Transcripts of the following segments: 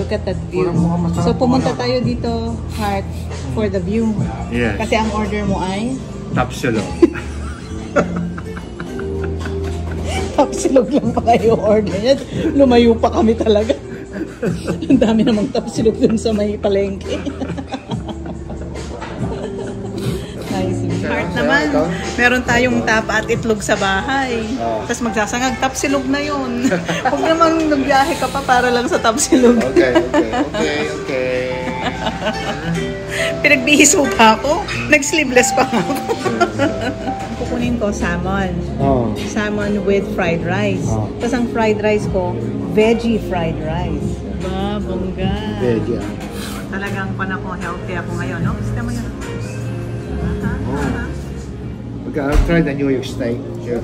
Look at that view. So pumunta tayo dito, Heart, for the view. Yes. Kasi ang order mo ay? Tapsilog. Tapsilog lang pala yung order niya. Lumayo pa kami talaga. Ang dami namang tapsilog dun sa may palengke. Nice. Heart naman, meron tayong tap at itlog sa bahay. Tapos magsasangag, tapsilog na yun. Huwag naman nagbiyahe ka pa para lang sa tapsilog. Okay. Pinagbihis mo pa ako. Nag-sleeveless pa ako. Kukunin ko salmon. Salmon with fried rice. Tapos ang fried rice ko, veggie fried rice. Ba, bongga. Veggie. Talagang panako healthy ako ngayon, no? Gusto mo yun? Okay, I'll try the New York steak. Yeah.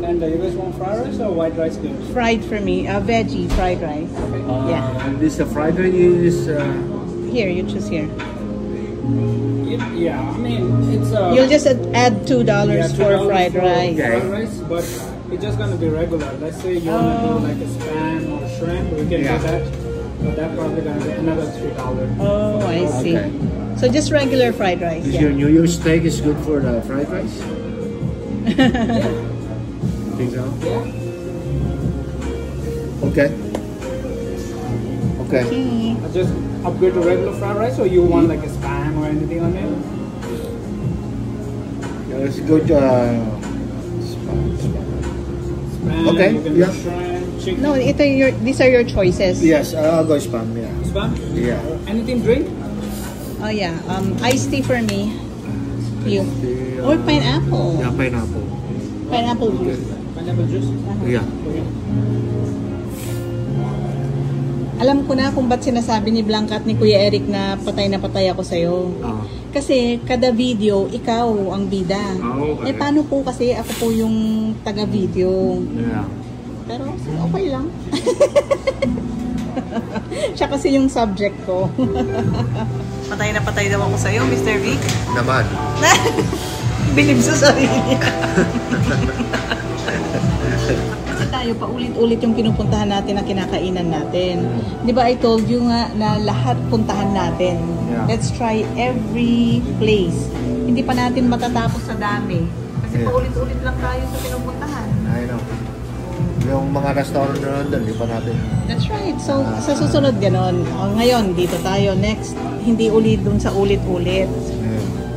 And you guys want fried rice or white rice good? Fried for me. Veggie fried rice. Yeah. And this fried rice is... Here, you choose here. Yeah, I mean, it's You'll just add $2 for fried rice. Fried rice, but it's just gonna be regular. Let's say you wanna do like a spam or shrimp, we can do that. But that probably gonna be another $3. Oh, I see. Okay. So just regular fried rice. Is your New York steak is good for the fried rice? Think so? Yeah. Okay. Okay. Just upgrade to regular fried rice, or you want like a spam or anything on it? Yeah, let's go to spam. Okay, You can do shrimp, chicken. No, these are your choices. Yes, I'll go spam. Yeah. Spam? Yeah. Anything drink? Oh yeah, iced tea for me. You. Or pineapple. Yeah, pineapple. Pineapple juice. Pineapple juice? Yeah. Alam ko na kung ba't sinasabi ni Blanca at ni Kuya Eric na patay ako sa'yo. Kasi kada video, ikaw ang bida. Okay. Eh paano po kasi ako po yung taga-video. Yeah. Pero okay lang. Siya kasi yung subject ko. Patay daw ako sa'yo, Mr. Vic. Naman. Bilib sa sarili. Kasi tayo, paulit-ulit yung pinupuntahan natin na kinakainan natin. Di ba I told you nga na lahat puntahan natin. Yeah. Let's try every place. Hindi pa natin matatapos sa dami. Kasi paulit-ulit lang tayo sa pinupuntahan. I know. Yung mga restaurant na nandun, di pa natin. That's right. So, sa susunod ganon. O, ngayon, dito tayo. Next, hindi ulit dun sa ulit-ulit.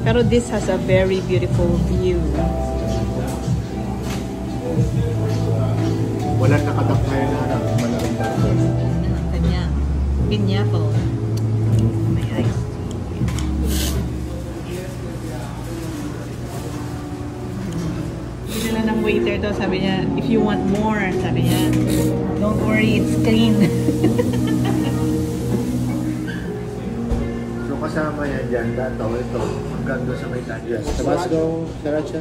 Pero this has a very beautiful view. Walang nakadak ngayon na malaking dako. Kanya. Piñapo. May ice. Binila ng waiter to, sabi niya, if you want more, sabi niya, don't worry, it's clean. So kasama yan dyan, dato, ito, hanggang doon sa may Yes. Tabasco, Sriracha?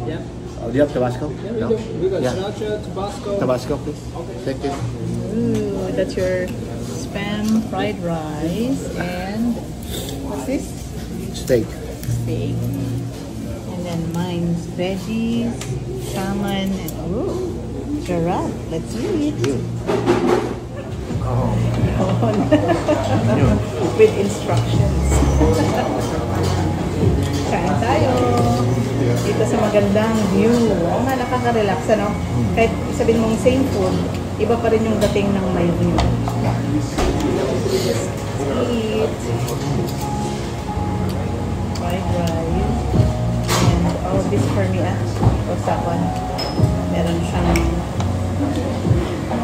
Yeah. Oh, do you have Tabasco? Yeah, we do. We got Sriracha, Tabasco. Tabasco, please. Okay. Thank you. Ooh, that's your spam fried rice and what's this? Steak. Steak. And then mine's veggies, salmon, and ooh, giraffe. Let's eat. Oh. With instructions. Kain tayo. Dito sa magandang view. Oo nga, nakaka-relax, ano? Kahit sabihin mong same food, iba pa rin yung dating ng may view. Just eat. Fried rice. And all this for me, Osakon. Meron siyang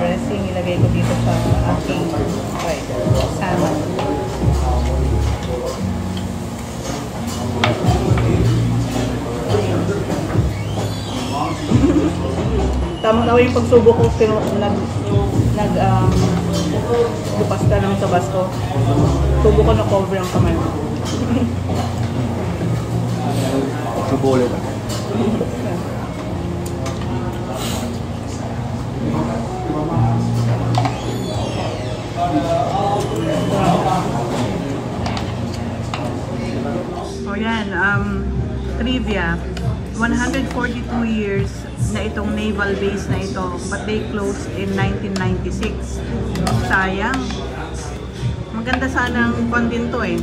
dressing. Ilagay ko dito sa aking salmon. Tama-tama yung pagsubok ko bukas ka ng Tabasco. Tubo ko na cover ang kamay mo. Subuli na. So yan, trivia. 142 years na itong naval base na ito, but they closed in 1996. Sayang. Maganda sana ang content to eh.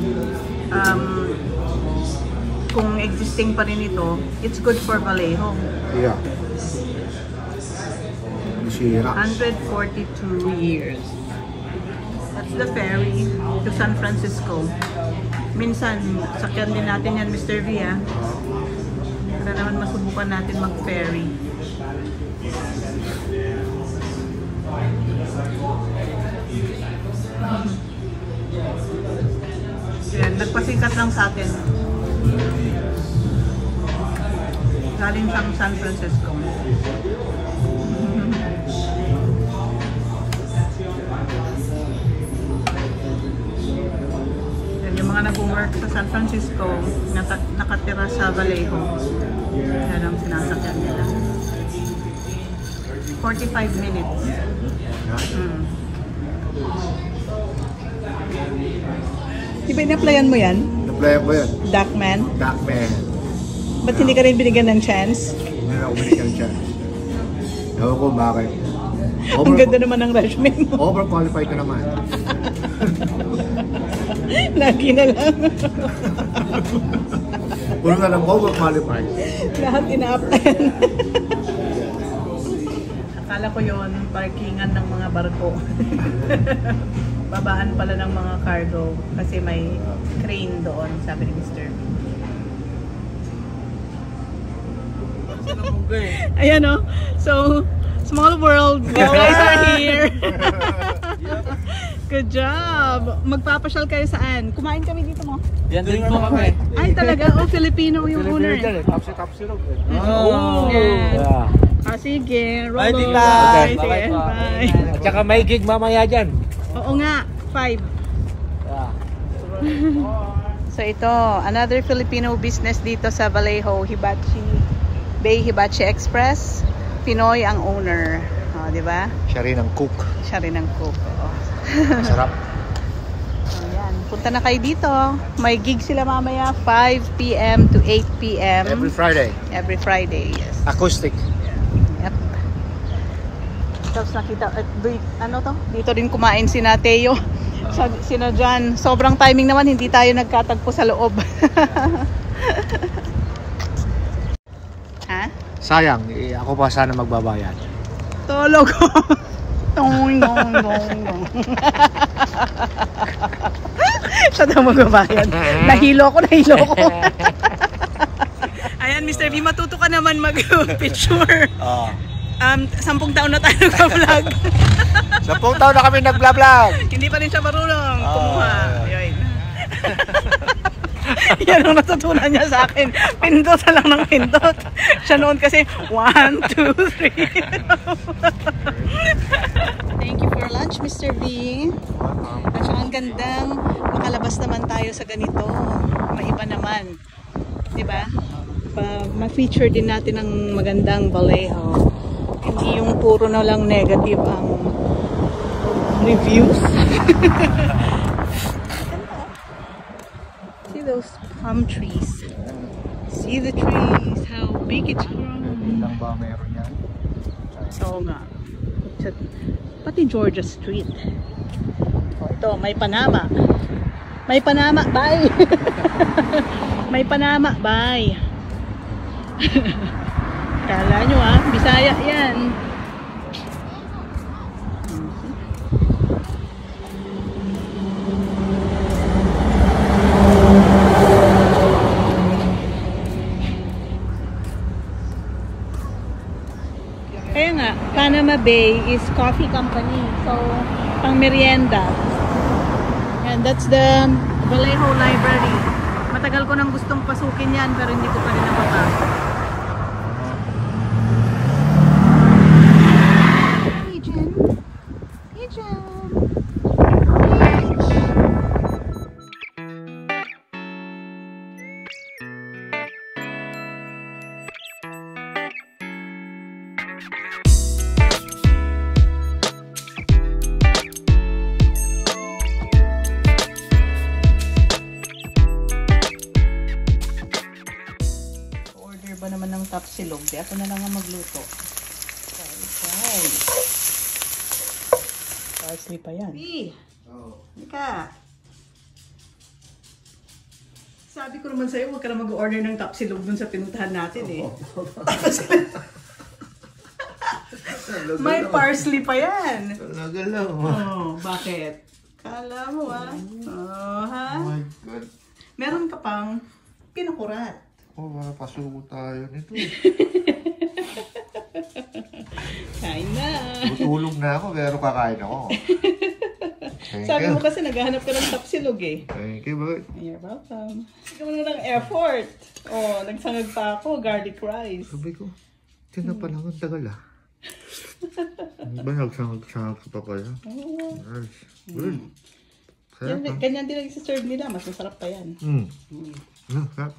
Kung existing pa rin ito, it's good for Vallejo. Yeah. Sira. 142 years. That's the ferry to San Francisco. Minsan, sakyan din natin yan, Mr. V, ah. Para naman masubukan natin mag-ferry. Yan, nagpasikat lang sa atin. Galing siyang San Francisco. Yung mga nag-work sa San Francisco, nakatira sa Vallejo. Yan ang sinasakyan nila. 45 minutes. Di ba in-applyan mo yan? Na-play ko yan. Duckman? Duckman. Ba't hindi ka rin binigyan ng chance? Hindi na ako binigyan ng chance. Ewan ko bakit. Ang ganda naman ng resume mo. Overqualified ka naman. Lagi na lang. Puro na lang overqualified. Lahat ina-applyan. Akala ko yun, parkingan ng mga barko. Babaan pala ng mga cargo kasi may crane doon, sabi ni Mr. Ayan o. So, small world. You guys are here. Good job. Magpapasyal kayo saan? Kumain kami dito mo? Yan din po kami. Ay talaga? Oh, Filipino yung owner. Tapsi road. Oh. Yeah. Sige. Bye, Robo. tita. Bye. Sige. Bye. Bye. At saka may gig mamaya dyan. Oo nga. 5. So ito, another Filipino business dito sa Vallejo, Bay Hibachi Express. Pinoy ang owner. Oh, di ba? Siya rin ang cook. Siya rin ang cook. Oh. Masarap. Ayan, punta na kayo dito. May gig sila mamaya 5 p.m. to 8 p.m. Every Friday. Every Friday, yes. Acoustic. Yep. Tapos nakita, ano to? Dito din kumain si Nateo. Sina John. Sobrang timing naman, hindi tayo nagkatagpo sa loob. Ha? Sayang, ako pa sana magbabayad. Tulog ko. Dong, dong, dong, dong. Siya daw magbabayad. Nahilo ko. Ayan, Mr. V, matuto ka naman mag-picture. 10 taon na tayo nag-vlog. 10 taon na kami nag-vlog. Hindi pa rin siya marunong kumuha. Yun. Yan ang natutunan niya sa akin. Pindot na lang ng pindot. Siya noon kasi 1, 2, 3. Thank you for lunch, Mr. V. At saka ang gandang makalabas naman tayo sa ganito. Maiba naman. Diba? Ma-feature din natin ang magandang Vallejo. Hindi yung puro na lang negative ang reviews. See those palm trees. See the trees, how big it's grown. Ilang ba meron yan? So nga. Pati Georgia Street. Oh, ito, may Panama. May Panama, bye! May Panama, bye! Kala nyo Bisaya yan. Kaya nga, Panama Bay is coffee company. So, pang merienda. And that's the Vallejo Library. Matagal ko nang gustong pasukin yan pero hindi ko pa rin napapasok. Ba naman ng tapsilog, di ako na lang ang magluto. Parsley pa yan. Hindi ka. Sabi ko naman sa'yo, huwag ka na mag-order ng tapsilog dun sa pinuntahan natin eh. May parsley pa yan. Talaga lang. Oh, bakit? Kala mo ah. Oh, ha? Oh my God. Meron ka pang pinukurat. Oh, mapasuko tayo nito. Kain na. Tutulong na ako, pero kakain ako. Sabi mo kasi naghahanap ka ng tapsilog eh. Thank you, boy. You're welcome. Sige mo na ng effort. Oh, nagsangag pa ako, garlic rice. Sabi ko, ito na pala ang tagal ah. Ano ba nagsangag-sangag pa pala? Nice. Good. Sarap ah. Ganyan din ang isa-serve nila, mas masarap pa yan. Sarap.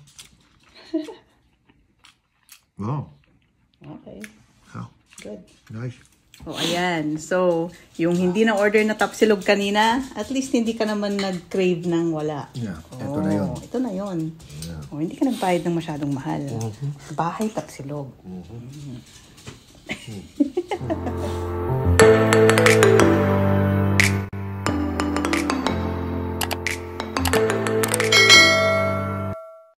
Wow. Okay, Oh, good. nice. Oh, ayan. So, yung hindi na-order na tapsilog kanina, at least hindi ka naman nag-crave ng wala. Yeah, ito na yun. Ito na yun. Yeah. Oh, hindi ka nagbayad ng masyadong mahal. Bahay tapsilog.